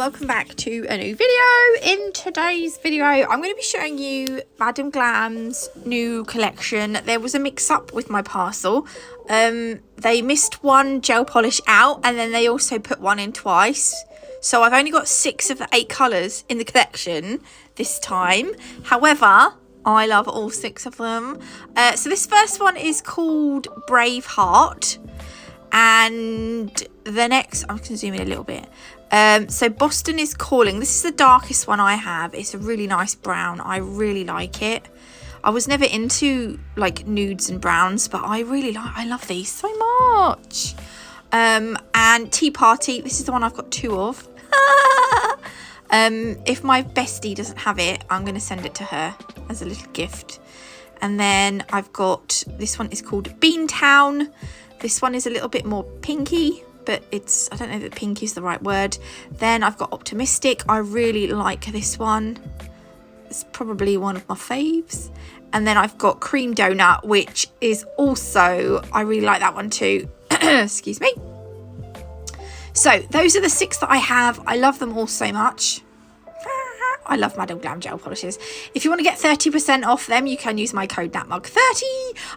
welcome back to a new video. In today's video, I'm going to be showing you Madam Glam's new collection. There was a mix-up with my parcel. They missed one gel polish out, and then they also put one in twice. So I've only got 6 of the 8 colours in the collection this time. However, I love all 6 of them. So this first one is called Braveheart. And the next, I'm going to zoom in a little bit. So Boston is Calling. This is the darkest one I have. It's a really nice brown. I really like it. I was never into like nudes and browns, but I love these so much. And Tea Party. This is the one I've got 2 of. If my bestie doesn't have it, I'm going to send it to her as a little gift. And then I've got, this one is called Beantown. This one is a little bit more pinky, but I don't know that pink is the right word. Then I've got Optimistic. I really like this one. It's probably one of my faves. And then I've got Cream Donut, which is also, I really like that one too. Excuse me. So those are the 6 that I have. I love them all so much. I love Madam Glam gel polishes. If you want to get 30% off them, you can use my code NATMUG30.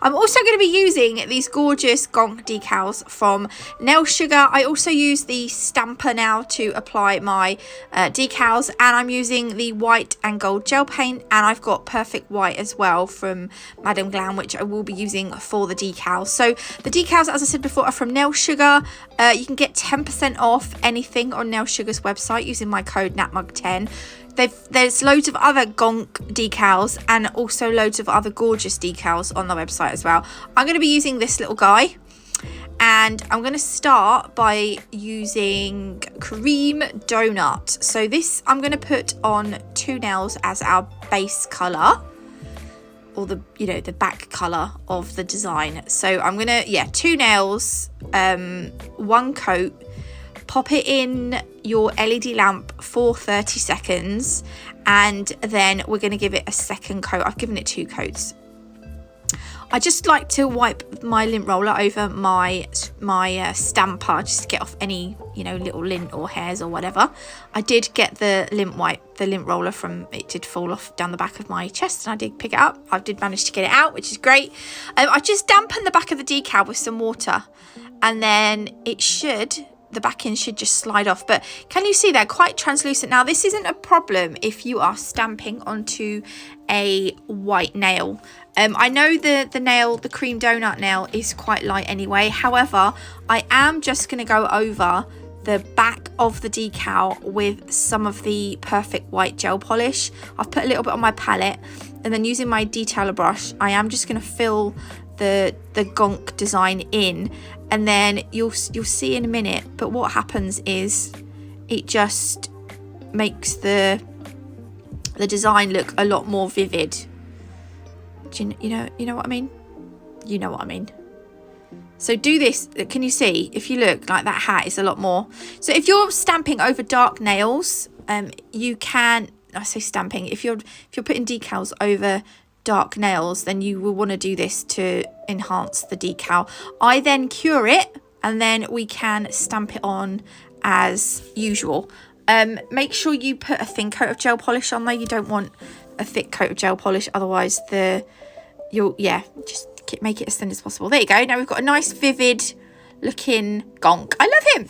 I'm also going to be using these gorgeous Gonk decals from Nail Sugar. I also use the stamper now to apply my decals, and I'm using the white and gold gel paint, and I've got Perfect White as well from Madam Glam, which I will be using for the decals. So the decals, as I said before, are from Nail Sugar. You can get 10% off anything on Nail Sugar's website using my code NATMUG10. There's loads of other Gonk decals and also loads of other gorgeous decals on the website as well. I'm going to be using this little guy, and I'm going to start by using Cream Donut. So this I'm going to put on 2 nails as our base colour, or the back colour of the design. So I'm going to 2 nails, 1 coat. Pop it in your LED lamp for 30 seconds, and then we're going to give it a second coat. I've given it 2 coats. I just like to wipe my lint roller over my stamper just to get off any little lint or hairs or whatever. I did get the lint roller from, it did fall off down the back of my chest, and I did pick it up. I did manage to get it out, which is great. I just dampened the back of the decal with some water, and then the back end should just slide off. But can you see they're quite translucent? Now this isn't a problem if you are stamping onto a white nail. I know the Cream Donut nail is quite light anyway. However, I am just going to go over the back of the decal with some of the Perfect White gel polish. I've put a little bit on my palette, and then using my detailer brush, I am just going to fill the Gonk design in, and then you'll see in a minute. But what happens is it just makes the design look a lot more vivid. Do you know what I mean? You know what I mean. So do this. Can you see? If you look, like that hat is a lot more. So if you're stamping over dark nails, you can. I say stamping. If you're putting decals over dark nails, then you will want to do this to enhance the decal. I then cure it, and then we can stamp it on as usual. Make sure you put a thin coat of gel polish on there. You don't want a thick coat of gel polish, otherwise just make it as thin as possible. There you go. Now we've got a nice vivid looking Gonk. I love him.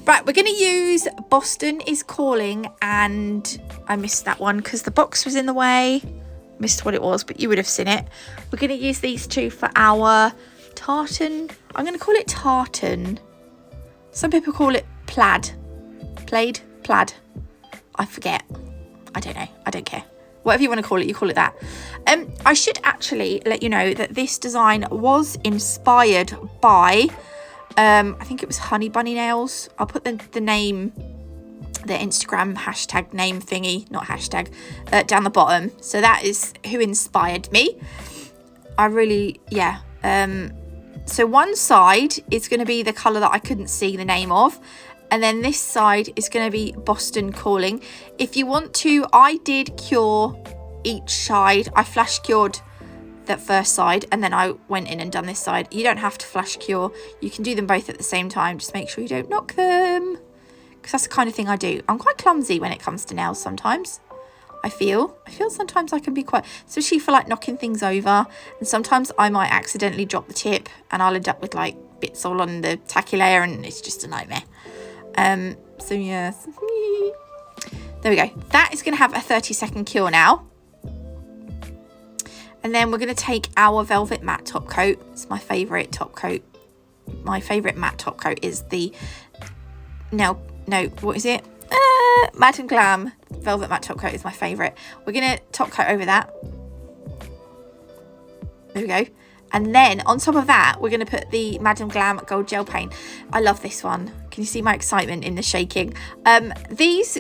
Right, we're going to use Boston is Calling, and I missed that one because the box was in the way. Missed what it was, but you would have seen it. We're going to use these 2 for our tartan. I'm going to call it tartan. Some people call it plaid. Plaid. I forget. I don't know. I don't care. Whatever you want to call it, you call it that. I should actually let you know that this design was inspired by, I think it was Honey Bunny Nails. I'll put the name, the Instagram hashtag name thingy, not hashtag, down the bottom. So that is who inspired me. I really, so one side is going to be the colour that I couldn't see the name of, and then this side is going to be Boston Calling. If you want to, I did cure each side. I flash cured that first side, and then I went in and done this side. You don't have to flash cure. You can do them both at the same time. Just make sure you don't knock them, because that's the kind of thing I do. I'm quite clumsy when it comes to nails sometimes. I feel sometimes I can be quite, especially for like knocking things over, and sometimes I might accidentally drop the tip and I'll end up with like bits all on the tacky layer, and it's just a nightmare. So yes, there we go. That is going to have a 30-second cure now. And then we're going to take our velvet matte top coat. It's my favourite top coat. My favourite matte top coat is the, no, what is it? Madam Glam velvet matte top coat is my favourite. We're going to top coat over that. There we go. And then on top of that, we're going to put the Madam Glam gold gel paint. I love this one. Can you see my excitement in the shaking? These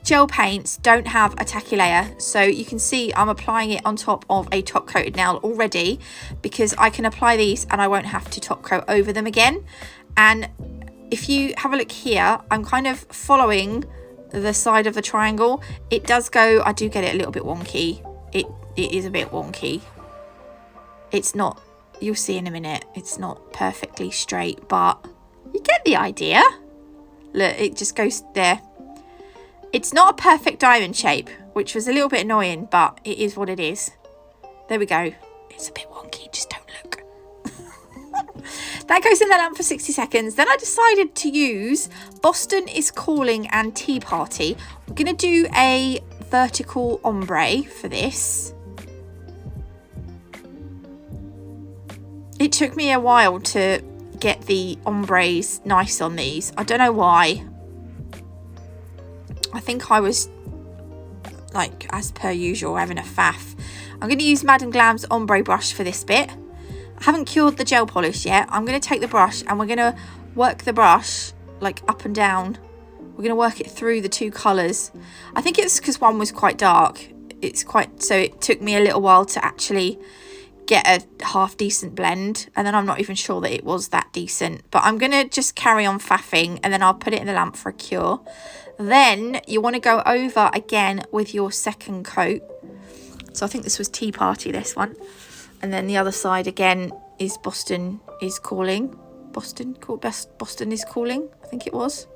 gel paints don't have a tacky layer, so you can see I'm applying it on top of a top coated nail already, because I can apply these and I won't have to top coat over them again. And if you have a look here, I'm kind of following the side of the triangle. It does go, I do get it a little bit wonky. It is a bit wonky. It's not, you'll see in a minute, it's not perfectly straight, but you get the idea. Look, it just goes there. It's not a perfect diamond shape, which was a little bit annoying, but it is what it is. There we go. It's a bit wonky, just don't look. That goes in the lamp for 60 seconds. Then I decided to use Boston is Calling and Tea Party. We're going to do a vertical ombre for this. It took me a while to get the ombres nice on these. I don't know why. I think I was, like, as per usual, having a faff. I'm going to use Madam Glam's ombre brush for this bit. I haven't cured the gel polish yet. I'm going to take the brush and we're going to work the brush, like, up and down. We're going to work it through the two colours. I think it's because one was quite dark. So it took me a little while to actually get a half decent blend, and then I'm not even sure that it was that decent, but I'm gonna just carry on faffing and then I'll put it in the lamp for a cure. Then you want to go over again with your second coat. So I think this was Tea Party, this one, and then the other side again is Boston is Calling. Boston is Calling, I think it was.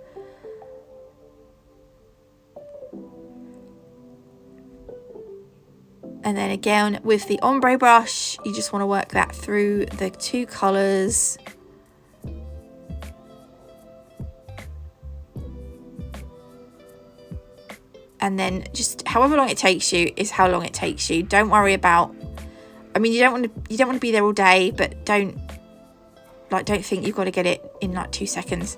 And then again with the ombre brush, you just want to work that through the two colours. And then just however long it takes you is how long it takes you. Don't worry about, I mean, you don't want to be there all day, but don't think you've got to get it in like 2 seconds.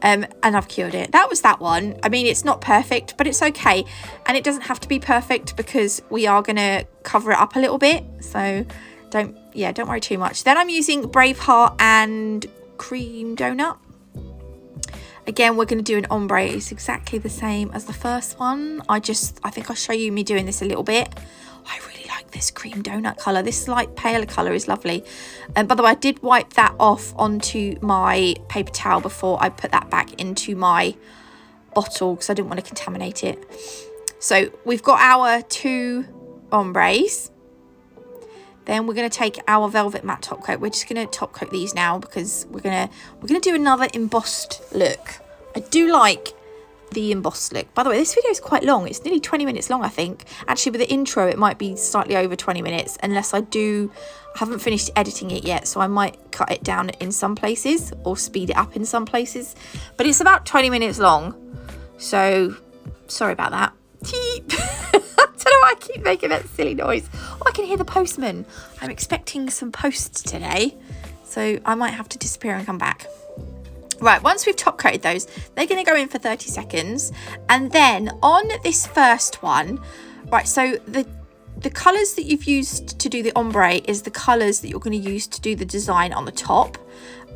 And I've cured it. That was that one. I mean, it's not perfect, but it's okay. And it doesn't have to be perfect because we are going to cover it up a little bit. So don't worry too much. Then I'm using Braveheart and Cream Donut. Again, we're going to do an ombre. It's exactly the same as the first one. I think I'll show you me doing this a little bit. I really like this cream donut colour. This light paler colour is lovely. And by the way, I did wipe that off onto my paper towel before I put that back into my bottle because I didn't want to contaminate it. So we've got our two ombres. Then we're going to take our velvet matte top coat. We're just going to top coat these now because we're going to do another embossed look. I do like the embossed look. By the way, this video is quite long. It's nearly 20 minutes long, I think. Actually, with the intro, it might be slightly over 20 minutes unless I haven't finished editing it yet, so I might cut it down in some places or speed it up in some places. But it's about 20 minutes long, so sorry about that. I don't know why I keep making that silly noise. Oh, I can hear the postman. I'm expecting some posts today, so I might have to disappear and come back. Right, once we've top coated those, they're going to go in for 30 seconds. And then on this first one, right, so the colours that you've used to do the ombre is the colours that you're going to use to do the design on the top.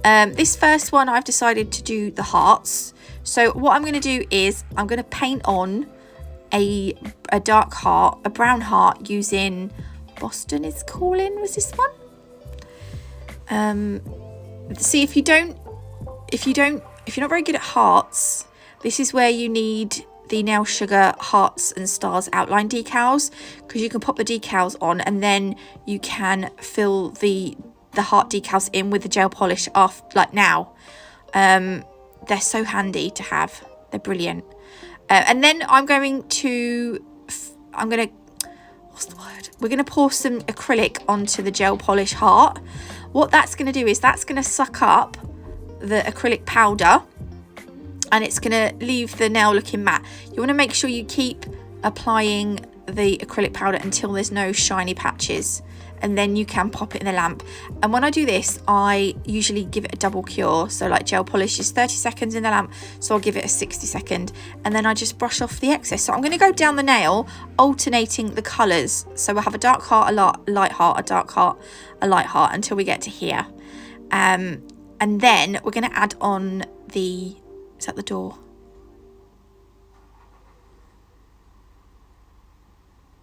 This first one, I've decided to do the hearts. So what I'm going to do is I'm going to paint on a dark heart, a brown heart, using Boston is Calling, was this one? See, if you're not very good at hearts, this is where you need the Nail Sugar hearts and stars outline decals, because you can pop the decals on and then you can fill the heart decals in with the gel polish off like now. They're so handy to have. They're brilliant. And then I'm going to, what's the word? We're going to pour some acrylic onto the gel polish heart. What that's going to do is that's going to suck up the acrylic powder and it's going to leave the nail looking matte. You want to make sure you keep applying the acrylic powder until there's no shiny patches, and then you can pop it in the lamp. And when I do this, I usually give it a double cure. So like gel polish is 30 seconds in the lamp, so I'll give it a 60-second, and then I just brush off the excess. So I'm going to go down the nail alternating the colours. So we'll have a dark heart, a light heart, a dark heart, a light heart until we get to here. And then we're going to add on the, is that the door?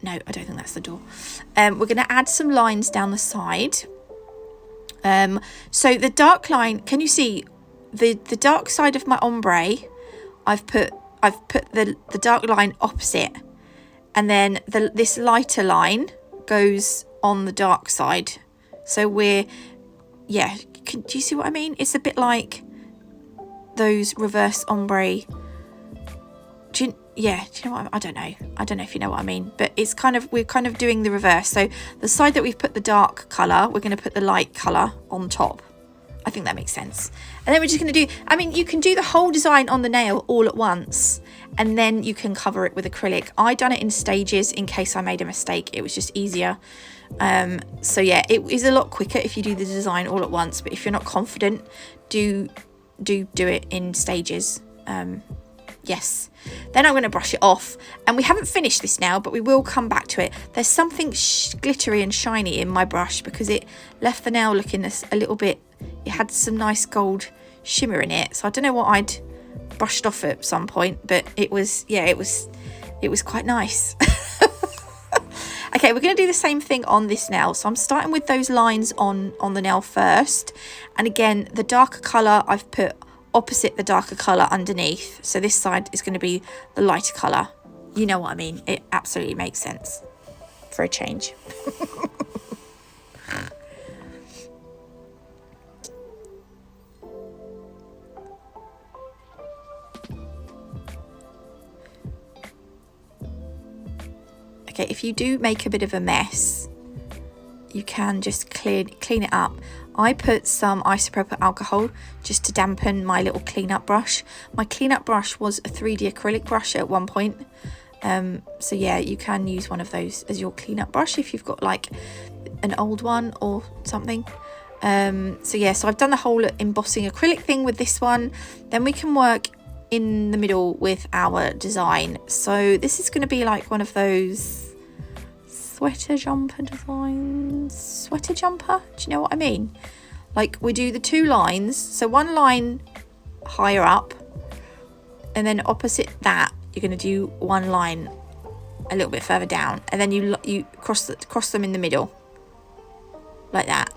No, I don't think that's the door. We're going to add some lines down the side. So the dark line, can you see the dark side of my ombre? I've put the dark line opposite, and then this lighter line goes on the dark side. So we're, yeah, do you see what I mean? It's a bit like those reverse ombre. Do you know what I don't know if you know what I mean, but it's kind of, we're kind of doing the reverse. So the side that we've put the dark colour, we're going to put the light colour on top. I think that makes sense. And then we're just going to do, I mean, you can do the whole design on the nail all at once, and then you can cover it with acrylic. I done it in stages in case I made a mistake. It was just easier. So yeah, it is a lot quicker if you do the design all at once, but if you're not confident, do it in stages. Yes. Then I'm going to brush it off, and we haven't finished this now, but we will come back to it. There's something glittery and shiny in my brush because it left the nail looking a little bit, it had some nice gold shimmer in it. So I don't know what I'd brushed off at some point, but it was, yeah, it was quite nice. Okay, we're going to do the same thing on this nail. So I'm starting with those lines on the nail first. And again, the darker colour I've put opposite the darker colour underneath. So this side is going to be the lighter colour. You know what I mean? It absolutely makes sense for a change. Okay, if you do make a bit of a mess, you can just clean it up. I put some isopropyl alcohol just to dampen my little cleanup brush. My cleanup brush was a 3D acrylic brush at one point. So yeah, you can use one of those as your cleanup brush if you've got like an old one or something. So yeah, so I've done the whole embossing acrylic thing with this one. Then we can work in the middle with our design. So this is going to be like one of those sweater jumper designs. Sweater jumper, do you know what I mean? Like we do the two lines, so one line higher up, and then opposite that you're going to do one line a little bit further down, and then you cross them in the middle like that.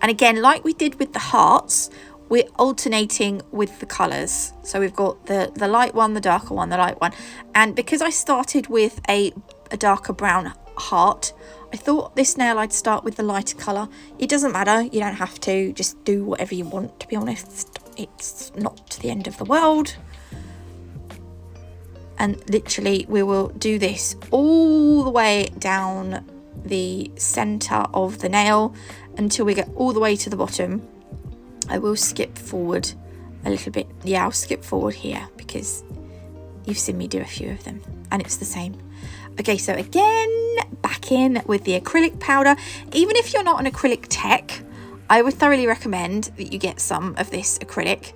And again, like we did with the hearts, we're alternating with the colours. So we've got the light one, the darker one, the light one. And because I started with a darker brown heart, I thought this nail I'd start with the lighter colour. It doesn't matter, you don't have to, just do whatever you want, to be honest. It's not the end of the world. And literally we will do this all the way down the centre of the nail until we get all the way to the bottom. I will skip forward a little bit. Yeah, I'll skip forward here because you've seen me do a few of them and it's the same. Okay, so again, back in with the acrylic powder. Even if you're not an acrylic tech, I would thoroughly recommend that you get some of this acrylic.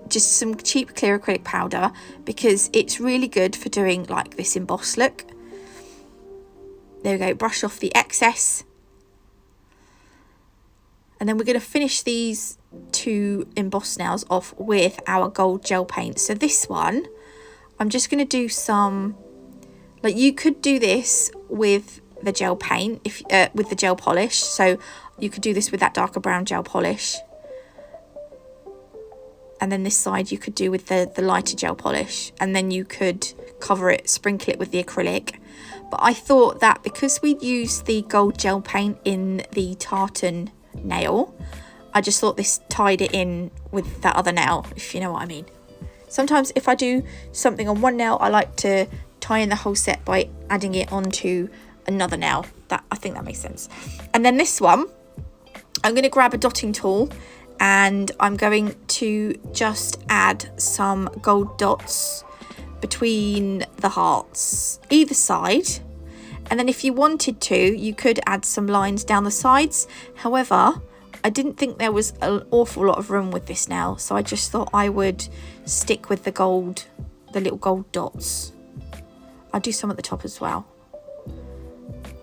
Just some cheap clear acrylic powder, because it's really good for doing like this emboss look. There we go, brush off the excess. And then we're going to finish these two emboss nails off with our gold gel paint. So this one, I'm just going to do some, like you could do this with the gel paint, if with the gel polish. So you could do this with that darker brown gel polish. And then this side you could do with the lighter gel polish. And then you could cover it, sprinkle it with the acrylic. But I thought that because we'd used the gold gel paint in the tartan nail, I just thought this tied it in with that other nail, if you know what I mean. Sometimes if I do something on one nail, I like to tie in the whole set by adding it onto another nail. I think that makes sense. And then this one, I'm going to grab a dotting tool and I'm going to just add some gold dots between the hearts either side. And then if you wanted to, you could add some lines down the sides. However, I didn't think there was an awful lot of room with this nail, so I just thought I would stick with the little gold dots. I'll do some at the top as well,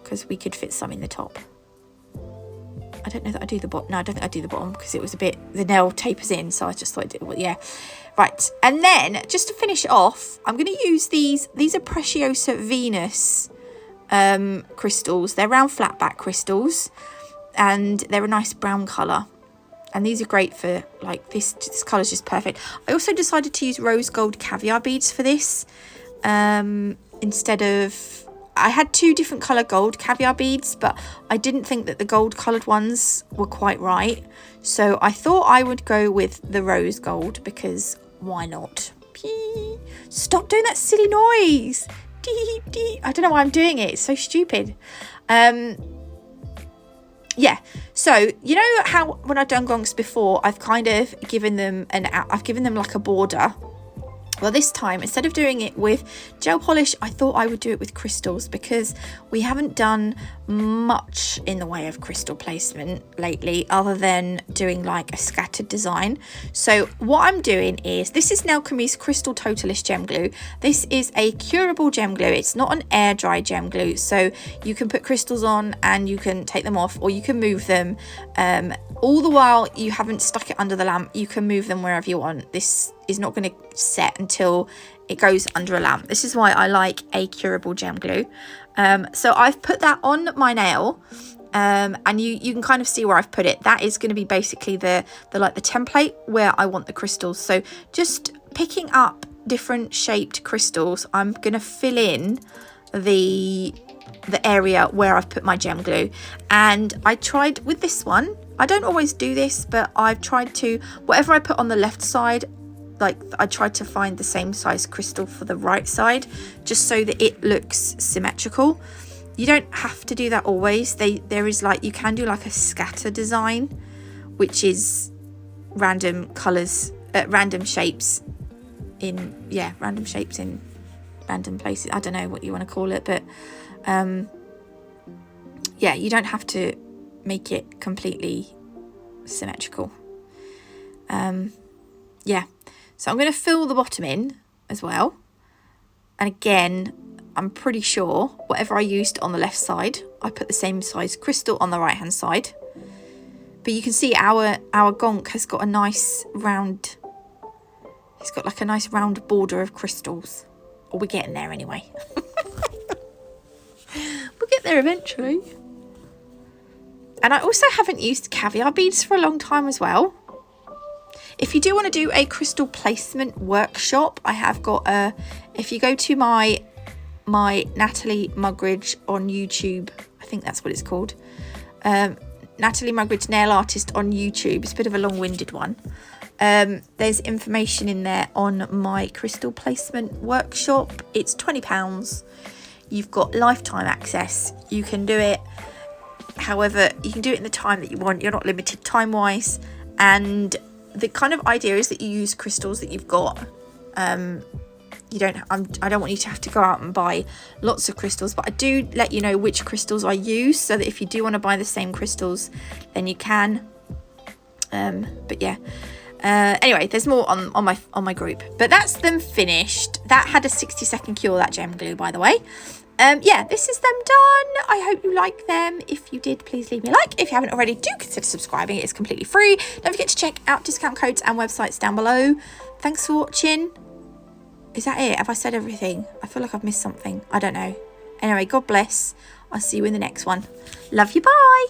because we could fit some in the top. I don't know that I do the bottom. No, I don't think I do the bottom because it was a bit, the nail tapers in, so I just thought I did, well, yeah. Right, and then just to finish it off, I'm going to use these are Preciosa Venus crystals. They're round flat back crystals, and they're a nice brown colour. And these are great for, like, this colour is just perfect. I also decided to use rose gold caviar beads for this, instead of, I had 2 different colour gold caviar beads, but I didn't think that the gold coloured ones were quite right. So I thought I would go with the rose gold, because why not? Stop doing that silly noise. I don't know why I'm doing it. It's so stupid. Yeah, so you know how when I've done gongs before, I've kind of given them like a border. Well, this time, instead of doing it with gel polish, I thought I would do it with crystals, because we haven't done much in the way of crystal placement lately, other than doing like a scattered design. So what I'm doing is, this is Nelchemie's Crystal Totalist Gem Glue. This is a curable gem glue. It's not an air dry gem glue, so you can put crystals on and you can take them off, or you can move them. All the while you haven't stuck it under the lamp, you can move them wherever you want. This is not going to set until it goes under a lamp. This is why I like a curable gem glue. So I've put that on my nail, and you can kind of see where I've put it. That is going to be basically the template where I want the crystals. So just picking up different shaped crystals, I'm going to fill in the area where I've put my gem glue. And I tried with this one, I don't always do this, but I've tried to, whatever I put on the left side, like I tried to find the same size crystal for the right side, just so that it looks symmetrical. You don't have to do that always. There is, like, you can do like a scatter design, which is random colors, random shapes in random places. I don't know what you want to call it, but yeah, you don't have to make it completely symmetrical. Yeah, so I'm going to fill the bottom in as well, and again, I'm pretty sure whatever I used on the left side, I put the same size crystal on the right hand side. But you can see our gonk has got a nice round, it's got like a nice round border of crystals. Or we're getting there anyway. We'll get there eventually. And I also haven't used caviar beads for a long time as well. If you do want to do a crystal placement workshop, I have got if you go to my Natalie Mugridge on YouTube, I think that's what it's called. Natalie Mugridge Nail Artist on YouTube. It's a bit of a long-winded one. There's information in there on my crystal placement workshop. It's £20. You've got lifetime access. You can do it however, you can do it in the time that you want. You're not limited time-wise. And the kind of idea is that you use crystals that you've got. I don't want you to have to go out and buy lots of crystals, but I do let you know which crystals I use, so that if you do want to buy the same crystals, then you can. But yeah. Anyway, there's more on my group, but that's them finished. That had a 60-second cure, that gem glue, by the way. Yeah, this is them done. I hope you like them. If you did, please leave me a like. If you haven't already, do consider subscribing. It's completely free. Don't forget to check out discount codes and websites down below. Thanks for watching. Is that it? Have I said everything? I feel like I've missed something. I don't know. Anyway, God bless. I'll see you in the next one. Love you. Bye.